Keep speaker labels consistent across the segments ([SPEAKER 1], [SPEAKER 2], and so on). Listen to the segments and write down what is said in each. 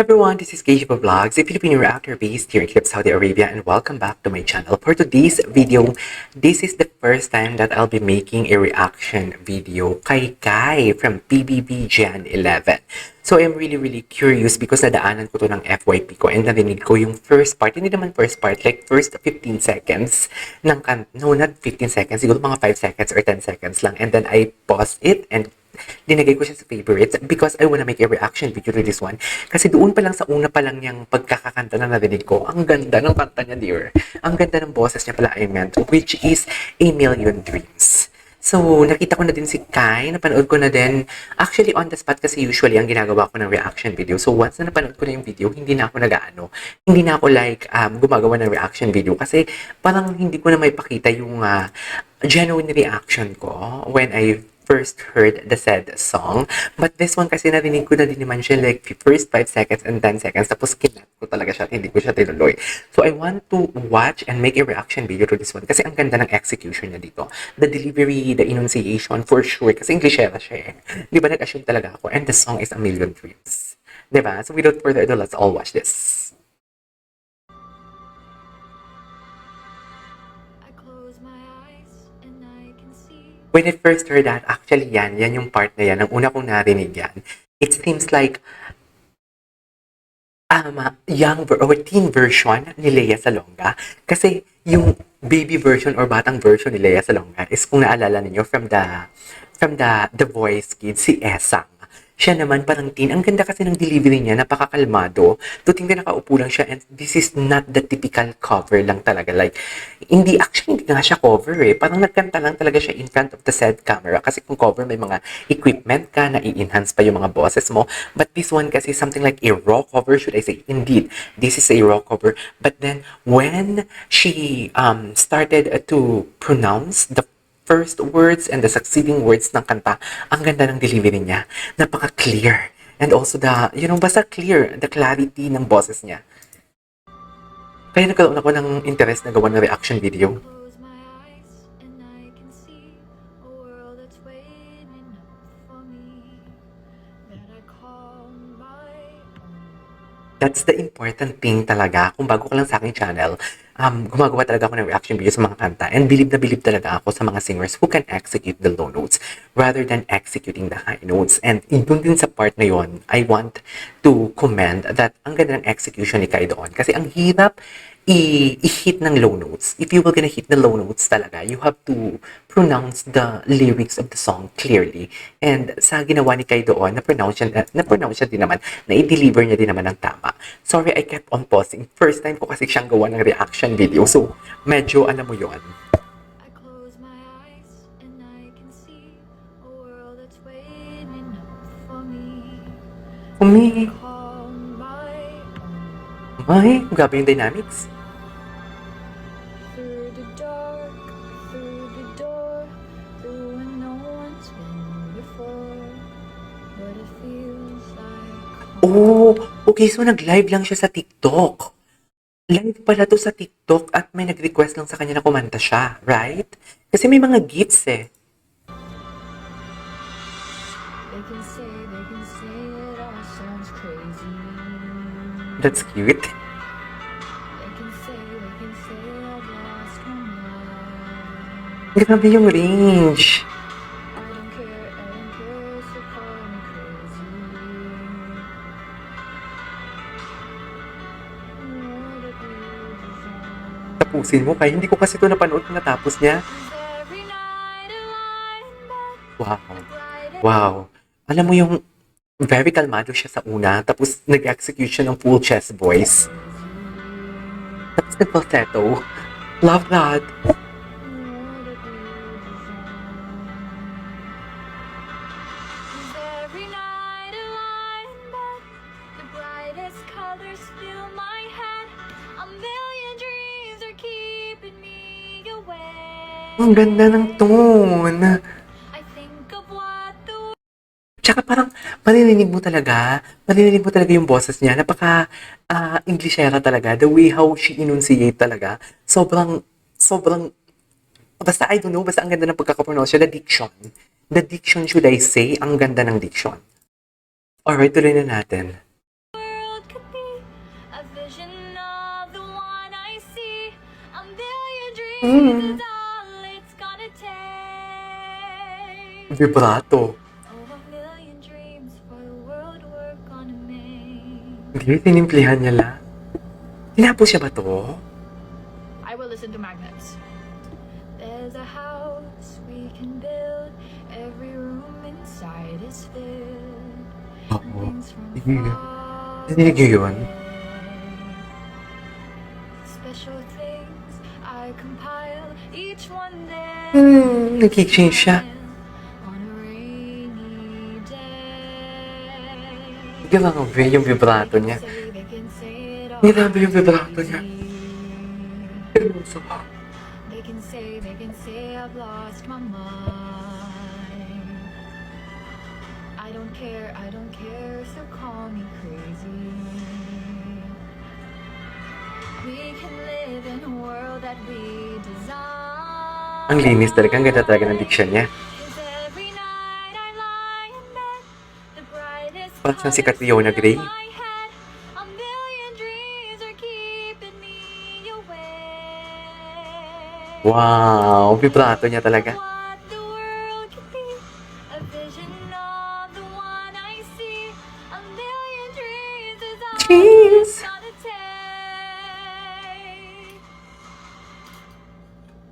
[SPEAKER 1] Everyone, this is Keisha Vlogs, a Filipino reactor based here in Kyiv, Saudi Arabia, and welcome back to my channel. For today's video, this is the first time that I'll be making a reaction video kay Kai from PBB Gen 11. So I'm really curious because nadaanan ko to ng FYP ko and narinig ko yung first part, hindi naman first part, like first 15 seconds ng no, not 15 seconds, siguro mga 5 seconds or 10 seconds lang. And then I paused it and dinagay ko siya sa favorites because I wanna make a reaction video to this one. Kasi doon pa lang sa una pa lang niyang pagkakakanta na narinig ko, ang ganda ng kanta niya, dear. Ang ganda ng boses niya pala, I meant, which is A Million Dreams. So, nakita ko na din si Kai, napanood ko na din. Actually, on the spot kasi usually ang ginagawa ko ng reaction video. So, once na napanood ko na yung video, hindi na ako hindi na ako like gumagawa ng reaction video kasi parang hindi ko na may pakita yung genuine reaction ko when I first heard the said song. But this one kasi narinig ko na din naman siya like first 5 seconds and 10 seconds. Tapos kinat ko talaga siya at hindi ko siya tinuloy. So I want to watch and make a reaction video to this one kasi ang ganda ng execution niya dito. The delivery, the enunciation, for sure. Kasi Englishera siya eh. Di ba nag-assume talaga ako? And the song is A Million Dreams. Di ba? So without further ado, let's all watch this. When I first heard that, actually yan yung part na yan, ang una kong narinig yan. It seems like young or teen version ni Lea Salonga. Kasi yung baby version or batang version ni Lea Salonga is kung naalala ninyo from the Voice Kids, si Esang. Siya naman parang teen. Ang ganda kasi ng delivery niya, napakakalmado. Tuting na nakaupo lang siya and this is not the typical cover lang talaga. Like, hindi nga siya cover eh. Parang nagkanta lang talaga siya in front of the said camera. Kasi kung cover, may mga equipment ka na i-enhance pa yung mga boses mo. But this one kasi something like a raw cover, should I say. Indeed, this is a raw cover. But then, when she started to pronounce the first words and the succeeding words ng kanta, ang ganda ng delivery niya. Napaka-clear. And also basta clear, the clarity ng boses niya. Kaya nagkaroon ako ng interest na gawa ng reaction video. That's the important thing talaga. Kung bago ka lang sa aking channel, gumagawa talaga ako ng reaction video sa mga kanta. And believe na believe talaga ako sa mga singers who can execute the low notes rather than executing the high notes. And dun din sa part na yon, I want to commend that ang ganda ng execution ni Kai doon. Kasi ang hirap i-hit ng low notes. If you were gonna hit the low notes talaga, you have to pronounce the lyrics of the song clearly. And sa ginawa ni Kai doon, na-pronounce siya din naman, na-i-deliver niya din naman ng tama. Sorry, I kept on pausing. First time ko kasi siyang gawa ng reaction video. So, medyo alam mo yon. Ay, grabe yung dynamics. Oh, okay. So, nag-live lang siya sa TikTok. Live pala to sa TikTok at may nag-request lang sa kanya na kumanta siya, right? Kasi may mga gifts eh. That's cute. Grabe yung range. Tapusin mo, kaya hindi ko kasi ito napanood kung natapos niya. Wow. Wow. Alam mo yung very kalmado siya sa una, tapos nag-execute siya ng full chest voice. Tapos nag-falsetto. Love that. Ang ganda ng tone. Tsaka parang maririnig mo talaga yung boses niya. Napaka Englishera talaga. The way how she enunciate talaga. Sobrang, basta I don't know, basta ang ganda ng pagkakapronounce siya. The diction, should I say, ang ganda ng diction. Alright, tuloy na natin. Mm. Vibrato. Hindi, tinimplihan niya lang. Tinapos siya ba to?
[SPEAKER 2] I will listen to Magnets. There's a house we can build. Every room inside is filled.
[SPEAKER 1] Oo.
[SPEAKER 2] Things from
[SPEAKER 1] Narinig niyo yun?
[SPEAKER 2] special things I compile. Each one there.
[SPEAKER 1] Nag-exchange siya.
[SPEAKER 2] On a rainy day.
[SPEAKER 1] Grabe yung vibrato niya.
[SPEAKER 2] They can say it all.
[SPEAKER 1] Grabe yung vibrato niya. Seryoso.
[SPEAKER 2] They can say I've lost my mind. I don't care, so call me crazy. We can live in a world that we design.
[SPEAKER 1] Ang linis talaga. Ang ganda talaga ng diction niya.
[SPEAKER 2] 'Cause every night I lie in bed, the brightest
[SPEAKER 1] Parang siyang si
[SPEAKER 2] colors
[SPEAKER 1] Catriona
[SPEAKER 2] fill
[SPEAKER 1] Gray.
[SPEAKER 2] my head. A million dreams are keeping me awake.
[SPEAKER 1] Wow! Vibrato niya talaga.
[SPEAKER 2] What the world could be, a vision of the one I see. A million dreams is all
[SPEAKER 1] Jeez!
[SPEAKER 2] it's gonna take.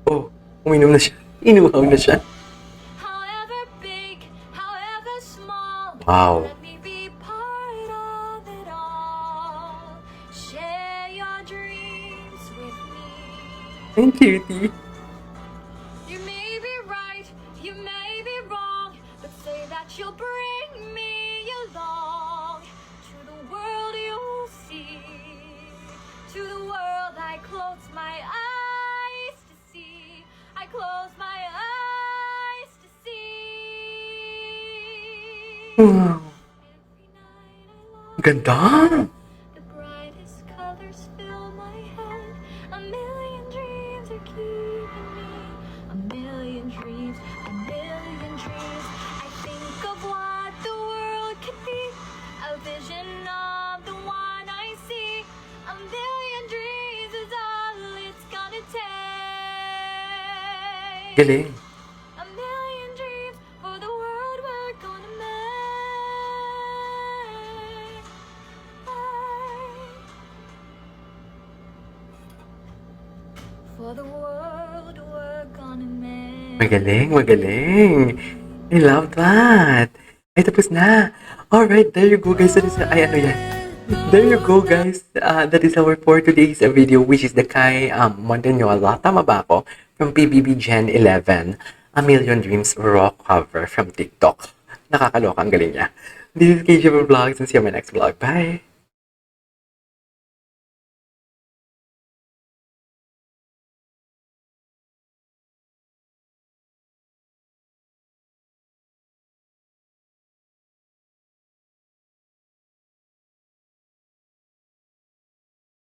[SPEAKER 1] Oh, uminom na siya. Inuhaw na siya.
[SPEAKER 2] However big, however small,
[SPEAKER 1] Wow.
[SPEAKER 2] let me be part of it all. Share your dreams with me.
[SPEAKER 1] Ang cutie.
[SPEAKER 2] You may be right, you may be wrong, but say that you'll bring me along to the world you'll see, to the world I close my eyes to see, I close my eyes to see.
[SPEAKER 1] Wow.
[SPEAKER 2] Every night I lie,
[SPEAKER 1] Ganda.
[SPEAKER 2] the brightest colors fill my head. A million dreams are keeping me. A million dreams, a million dreams. I think of what the world could be. A vision of the one I see. A million dreams is all it's gonna take.
[SPEAKER 1] Galing.
[SPEAKER 2] A million dreams for the world we're gonna make. For the world we're gonna make.
[SPEAKER 1] Magaling, magaling. I love that. Ay, tapos na. Alright, there you go guys. That is, ay, ano yan? There you go guys. That is our for today's video, which is the Kai Montañola. Tama ba ako? From PBB Gen 11. A Million Dreams rock cover from TikTok. Nakakaloka, ang galing niya. This is KJ Vlogs and see you on my next vlog. Bye!